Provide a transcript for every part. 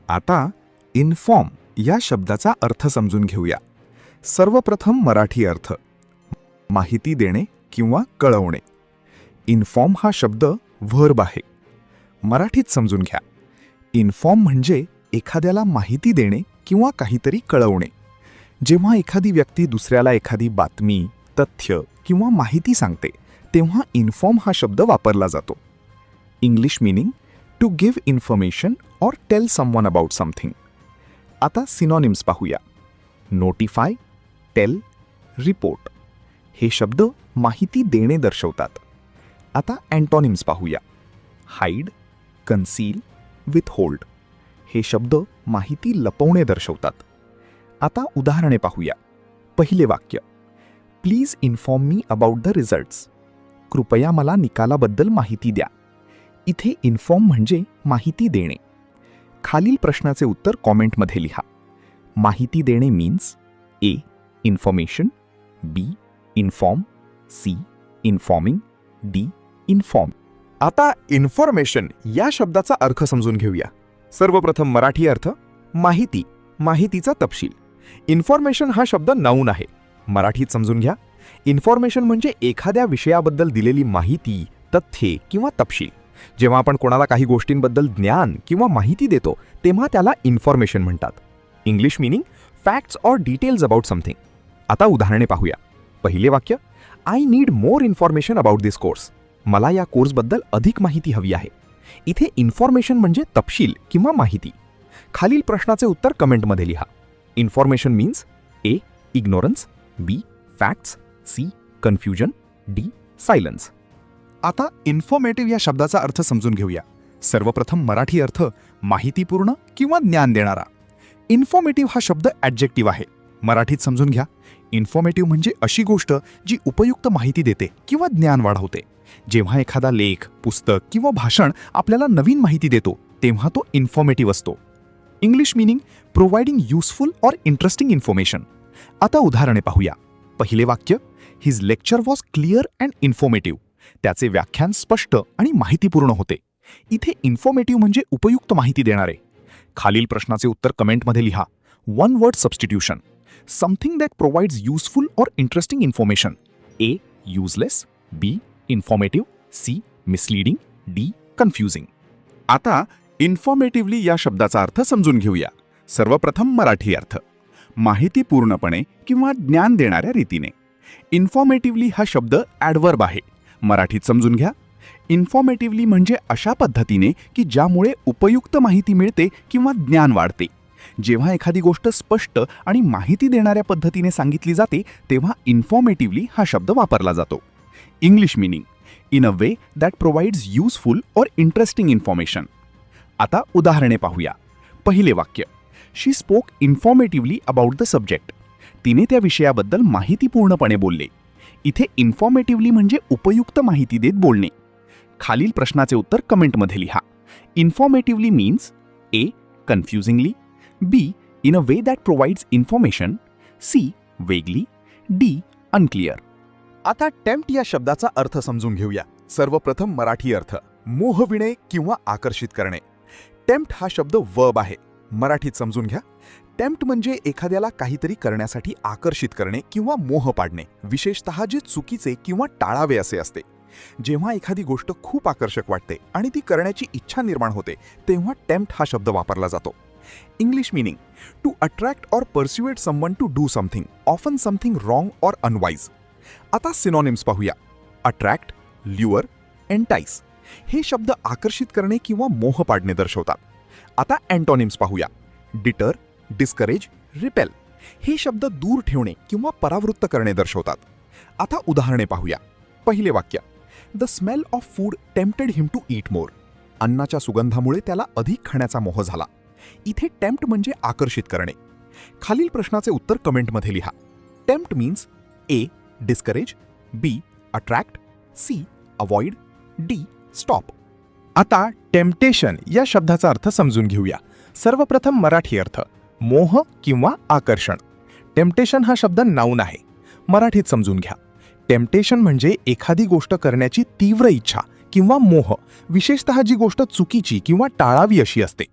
आता इन्फॉर्म या शब्दाचा अर्थ समजून घेऊया. सर्वप्रथम मराठी अर्थ माहिती देणे किंवा कळवणे. इन्फॉर्म हा शब्द व्हर्ब आहे. मराठीत समजून घ्या. इन्फॉर्म म्हणजे एखाद्याला माहिती देणे किंवा काहीतरी कळवणे. जेव्हा एखादी व्यक्ती दुसऱ्याला एखादी बातमी, तथ्य किंवा माहिती सांगते तेव्हा इन्फॉर्म हा शब्द वापरला जातो. English meaning to give information or tell someone about something. आता सिनॉनिम्स पाहूया. नोटिफाय, टेल, रिपोर्ट हे शब्द माहिती देणे दर्शवतात. आता अँटॉनिम्स पाहूया. हाईड, कन्सील, विथहोल्ड हे शब्द माहिती लपवणे दर्शवतात. आता उदाहरणे पाहूया. पहिले वाक्य, please inform me about the results. कृपया मला निकालाबद्दल माहिती द्या. इथे इन्फॉर्म म्हणजे माहिती देणे. खालील प्रश्नाचे उत्तर कॉमेंटमध्ये लिहा. माहिती देणे means A. Information, B. Inform, C. Informing, D. Inform. आता इन्फॉर्मेशन या शब्दाचा अर्थ समजून घेऊया. सर्वप्रथम मराठी अर्थ माहिती, माहितीचा तपशील. इन्फॉर्मेशन हा शब्द नाऊन आहे. मराठीत समजून घ्या. इन्फॉर्मेशन म्हणजे एखाद्या विषयाबद्दल दिलेली माहिती, तथ्ये किंवा तपशील. जेव्हा आपण कोणाला काही गोष्टींबद्दल ज्ञान किंवा माहिती देतो तेव्हा त्याला इन्फॉर्मेशन म्हणतात. English meaning facts or details about something. आता उदाहरणे पाहूया. पहिले वाक्य, I need more information about this course. मला या कोर्सबद्दल अधिक माहिती हवी आहे. इथे इन्फॉर्मेशन म्हणजे तपशील किंवा माहिती. खालील प्रश्नाचे उत्तर कमेंटमध्ये लिहा. Information means A. Ignorance, B. Facts, C. Confusion, D. Silence. आता इन्फॉर्मेटिव्ह या शब्दाचा अर्थ समजून घेऊया. सर्वप्रथम मराठी अर्थ माहितीपूर्ण किंवा ज्ञान देणारा. इन्फॉर्मेटिव्ह हा शब्द ॲडजेक्टिव्ह आहे. मराठीत समजून घ्या. इन्फॉर्मेटिव्ह म्हणजे अशी गोष्ट जी उपयुक्त माहिती देते किंवा ज्ञान वाढवते. जेव्हा एखादा लेख, पुस्तक किंवा भाषण आपल्याला नवीन माहिती देतो तेव्हा तो इन्फॉर्मेटिव्ह असतो. English meaning providing useful or interesting information. आता उदाहरणे पाहूया. पहिले वाक्य, his lecture was clear and informative. त्याचे व्याख्यान स्पष्ट आणि माहितीपूर्ण होते. इथे इन्फॉर्मेटिव्ह म्हणजे उपयुक्त माहिती देणारे. खालील प्रश्नाचे उत्तर कमेंटमध्ये लिहा. One word substitution. Something that provides useful or interesting information. A. Useless, B. Informative, C. Misleading, D. Confusing. आता इन्फॉर्मेटिव्हली या शब्दाचा अर्थ समजून घेऊया. सर्वप्रथम मराठी अर्थ माहिती पूर्णपणे किंवा ज्ञान देणाऱ्या रीतीने. इन्फॉर्मेटिव्हली हा शब्द ॲडवर्ब आहे. मराठीत समजून घ्या. इन्फॉर्मेटिव्हली म्हणजे अशा पद्धतीने की ज्यामुळे उपयुक्त माहिती मिळते किंवा ज्ञान वाढते. जेव्हा एखादी गोष्ट स्पष्ट आणि माहिती देणाऱ्या पद्धतीने सांगितली जाते तेव्हा इन्फॉर्मेटिव्हली हा शब्द वापरला जातो. English meaning in a way that provides useful or interesting information. आता उदाहरणे पाहूया. पहिले वाक्य, शी स्पोक इन्फॉर्मेटिव्हली अबाउट द सब्जेक्ट. तिने त्या विषयाबद्दल माहितीपूर्णपणे बोलले. इथे इन्फॉर्मेटिव्हली म्हणजे उपयुक्त माहिती देत बोलणे. खालील प्रश्नाचे उत्तर कमेंटमध्ये लिहा. Informatively means A. Confusingly, B. In a way that provides information, C. Vaguely, D. Unclear. आता टेम्प्ट या शब्दाचा अर्थ समजून घेऊया. सर्वप्रथम मराठी अर्थ मोहविणे किंवा आकर्षित करणे. टेम्प्ट हा शब्द वर्ब आहे. मराठीत समजून घ्या. टेम्प्ट म्हणजे एखाद्याला काहीतरी करण्यासाठी आकर्षित करणे किंवा मोह पाडणे, विशेषतः जे चुकीचे किंवा टाळावे असे असते. जेव्हा एखादी गोष्ट खूप आकर्षक वाटते आणि ती करण्याची इच्छा निर्माण होते तेव्हा टेम्प्ट हा शब्द वापरला जातो. English meaning to attract or persuade someone to do something, often something wrong or unwise. आता सिनॉनिम्स पाहूया. अट्रॅक्ट, ल्युअर, एंटाईस हे शब्द आकर्षित करणे किंवा मोह पाडणे दर्शवतात. आता अँटॉनिम्स पाहूया. डिटर, डिस्करेज, रिपेल हे शब्द दूर ठेवणे किंवा परावृत्त करणे दर्शवतात. आता उदाहरणे पाहूया. पहिले वाक्य, the smell of food tempted him to eat more. अन्नाच्या सुगंधामुळे त्याला अधिक खाण्याचा मोह झाला. इथे टेम्प्ट म्हणजे आकर्षित करणे. खालील प्रश्नाचे उत्तर कमेंटमध्ये लिहा. Tempt means A. Discourage, B. Attract, C. Avoid, D. Stop. आता टेम्पटेशन या शब्दाचा अर्थ समजून घेऊया. सर्वप्रथम मराठी अर्थ मोह किंवा आकर्षण. टेम्पटेशन हा शब्द नाऊन आहे. मराठीत समजून घ्या. टेम्पटेशन म्हणजे एखादी गोष्ट करण्याची तीव्र इच्छा किंवा मोह, विशेषतः जी गोष्ट चुकीची किंवा टाळावी अशी असते.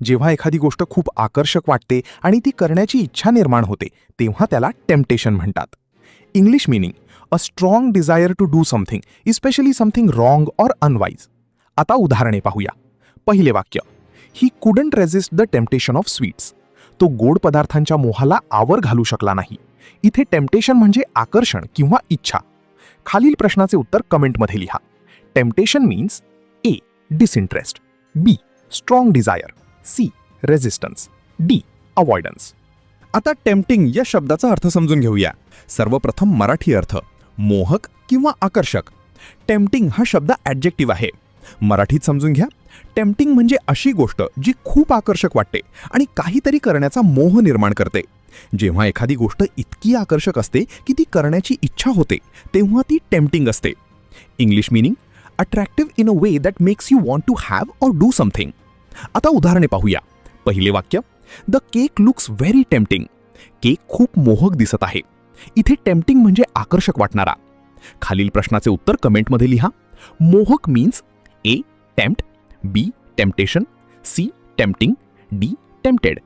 जेव्हा एखादी गोष्ट खूप आकर्षक वाटते आणि ती करण्याची इच्छा निर्माण होते तेव्हा त्याला टेम्पटेशन म्हणतात. English meaning a strong desire to do something, especially something wrong or unwise. आता उदाहरणे पाहूया. पहिले वाक्य, he couldn't resist the temptation of sweets. तो गोड पदार्थांच्या मोहाला आवर घालू शकला नाही. इथे टेम्पटेशन म्हणजे आकर्षण किंवा इच्छा. खालील प्रश्नाचे उत्तर कमेंटमध्ये लिहा. Temptation means A disinterest, B strong desire, C resistance, D avoidance. आता टेम्पटिंग या शब्दाचा अर्थ समजून घेऊया. सर्वप्रथम मराठी अर्थ मोहक किंवा आकर्षक. टेम्पटिंग हा शब्द ॲडजेक्टिव्ह आहे. मराठीत समजून घ्या. टेम्पटिंग म्हणजे अशी गोष्ट जी खूप आकर्षक वाटते आणि काहीतरी करण्याचा मोह निर्माण करते. जेव्हा एखादी गोष्ट इतकी आकर्षक असते की ती करण्याची इच्छा होते तेव्हा ती टेम्पटिंग असते. English meaning attractive in a way that makes you want to have or do something. आता उदाहरणे पाहूया. पहिले वाक्य, the cake looks very tempting. Cake खूप मोहक दिसत आहे. इथे टेम्पटिंग म्हणजे आकर्षक वाटणारा. खालील प्रश्नाचे उत्तर कमेंटमध्ये लिहा. मोहक means A tempt, B temptation, C tempting, D tempted.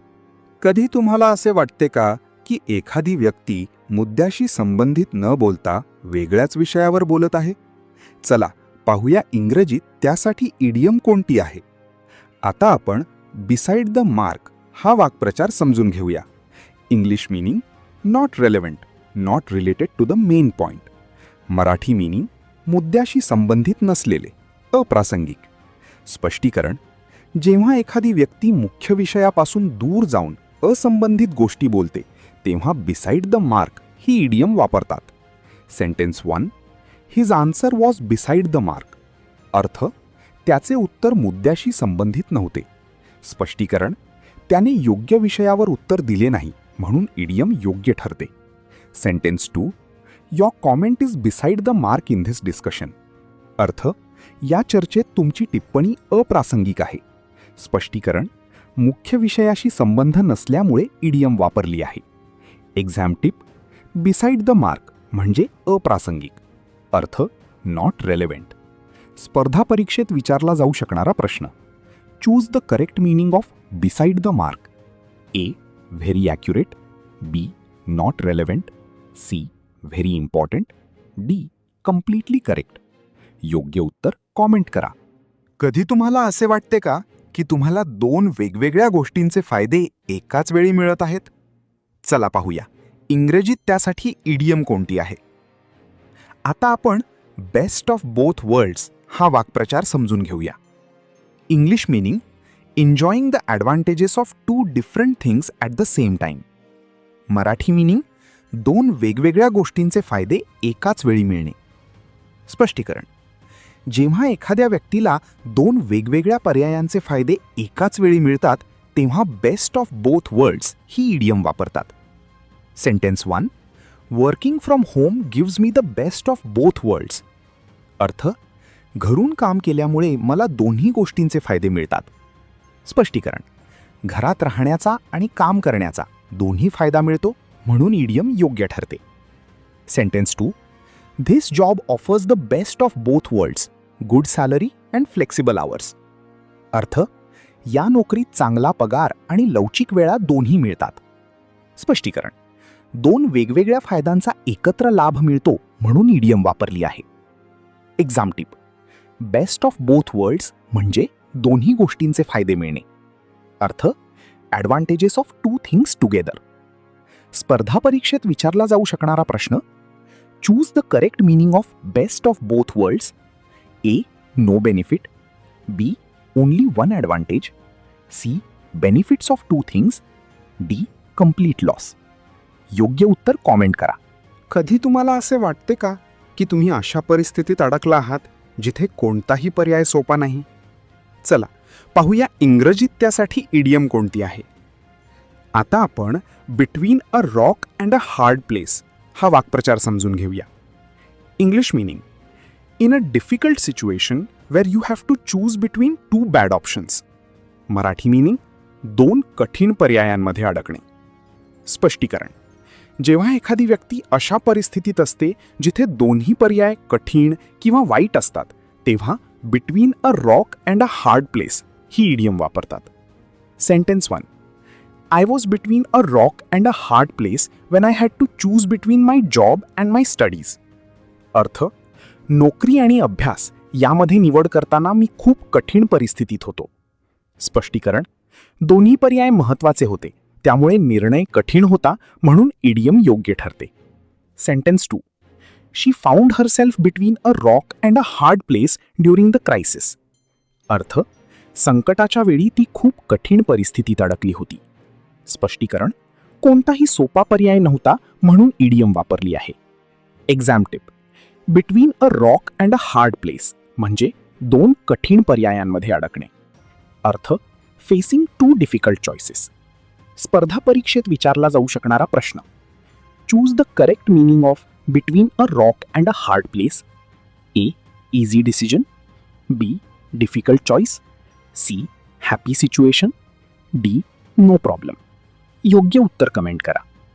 कधी तुम्हाला असे वाटते का की एखादी व्यक्ती मुद्द्याशी संबंधित न बोलता वेगळ्याच विषयावर बोलत आहे? चला पाहूया इंग्रजीत त्यासाठी इडियम कोणती आहे. आता आपण बिसाइड द मार्क हा वाक्प्रचार समजून घेऊया. English meaning not relevant, not related to the main point. Marathi meaning मुद्द्याशी संबंधित नसलेले, अप्रासंगिक. स्पष्टीकरण, जेव्हा एखादी व्यक्ती मुख्य विषयापासून दूर जाऊन असंबंधित गोष्टी बोलते तेव्हा बिसाइड द मार्क ही इडियम वापरतात. Sentence 1, his answer was beside the mark. अर्थ, त्याचे उत्तर मुद्द्याशी संबंधित नव्हते. स्पष्टीकरण, त्याने योग्य विषयावर उत्तर दिले नाही म्हणून इडियम योग्य ठरते. Sentence 2, your comment is beside the mark in this discussion. अर्थ, या चर्चेत तुमची टिप्पणी अप्रासंगिक आहे. स्पष्टीकरण, मुख्य विषयाशी संबंध नसल्यामुळे इडियम वापरली आहे. Exam tip, beside the mark म्हणजे अप्रासंगिक. अर्थ, नॉट रेलेव्हंट. स्पर्धा परीक्षेत विचारला जाऊ शकणारा प्रश्न. Choose the correct meaning of beside the mark. A very accurate, B not relevant, C very important, D completely correct. योग्य उत्तर कॉमेंट करा. कधी तुम्हाला असे वाटते का की तुम्हाला दोन वेगवेगळ्या गोष्टींचे फायदे एकाच वेळी मिळत आहेत? चला पाहूया इंग्रजीत त्यासाठी इडियम कोणती आहे. आता आपण बेस्ट ऑफ बोथ वर्ल्ड्स हा वाक्प्रचार समजून घेऊया. English meaning enjoying the advantages of two different things at the same time. Marathi meaning दोन वेगवेगळ्या गोष्टींचे फायदे एकाच वेळी मिळणे. स्पष्टीकरण, जेव्हा एखाद्या व्यक्तीला दोन वेगवेगळ्या पर्यायांचे फायदे एकाच वेळी मिळतात तेव्हा बेस्ट ऑफ बोथ वर्ल्ड्स ही इडियम वापरतात. Sentence 1, working from home gives me the best of both worlds. अर्थ, घरून काम केल्यामुळे मला दोन्ही गोष्टींचे फायदे मिळतात. स्पष्टीकरण, घरात राहण्याचा आणि काम करण्याचा दोन्ही फायदा मिळतो म्हणून इडियम योग्य ठरते. Sentence 2, this job offers the best of both world's, good salary and flexible hours. अर्थ, या नोकरीत चांगला पगार आणि लवचिक वेळा दोन्ही मिळतात. स्पष्टीकरण, दोन वेगवेगळ्या फायद्यांचा एकत्र लाभ मिळतो म्हणून इडियम वापरली आहे. Exam tip, best of both worlds म्हणजे दोन्ही गोष्टींचे फायदे मिळणे. अर्थ, advantages of two things together. स्पर्धा परीक्षेत विचारला जाऊ शकणारा प्रश्न. Choose the correct meaning of best of both worlds. A no benefit, B only one advantage, C benefits of two things, D complete loss. योग्य उत्तर कॉमेंट करा. कधी तुम्हाला असे वाटते का की तुम्ही अशा परिस्थितीत अडकला आहात जिथे कोणताही पर्याय सोपा नाही? चला पाहूया इंग्रजीत त्यासाठी इडियम कोणती आहे. आता आपण between a rock and a hard place हा वाक्प्रचार समजून घेऊया. English meaning in a difficult situation where you have to choose between two bad options. Marathi meaning दोन कठीण पर्यायांमध्ये अडकणे. स्पष्टीकरण, जेव्हा एखादी व्यक्ती अशा परिस्थितीत असते जिथे दोन्ही पर्याय कठीण किंवा वाईट असतात तेव्हा between a rock and a hard place he idiom वापरतात. Sentence 1. I was between a rock and a hard place when I had to choose between my job and my studies. अर्थ, नोकरी आणि अभ्यास यामध्ये निवड करताना मी खूप कठीण परिस्थितीत होतो. स्पष्टीकरण, दोन्ही पर्याय महत्त्वाचे होते, त्यामुळे निर्णय कठीण होता म्हणून इडियम योग्य ठरते. Sentence 2. She found herself between a rock and a hard place during the crisis. अर्थ, संकटाच्या वेळी ती खूप कठीण परिस्थितीत अडकली होती. स्पष्टीकरण, कोणताही सोपा पर्याय नव्हता म्हणून इडियम वापरली आहे. Exam tip. Between a rock and a hard place म्हणजे दोन कठीण पर्यायांमध्ये अडकणे. अर्थ, फेसिंग टू डिफिकल्ट चॉईसेस. स्पर्धा परीक्षेत विचारला जाऊ शकणारा प्रश्न. Choose the correct meaning of between a rock and a hard place. A. Easy decision. B. Difficult choice. C. Happy situation. D. No problem. योग्य उत्तर कमेंट करा.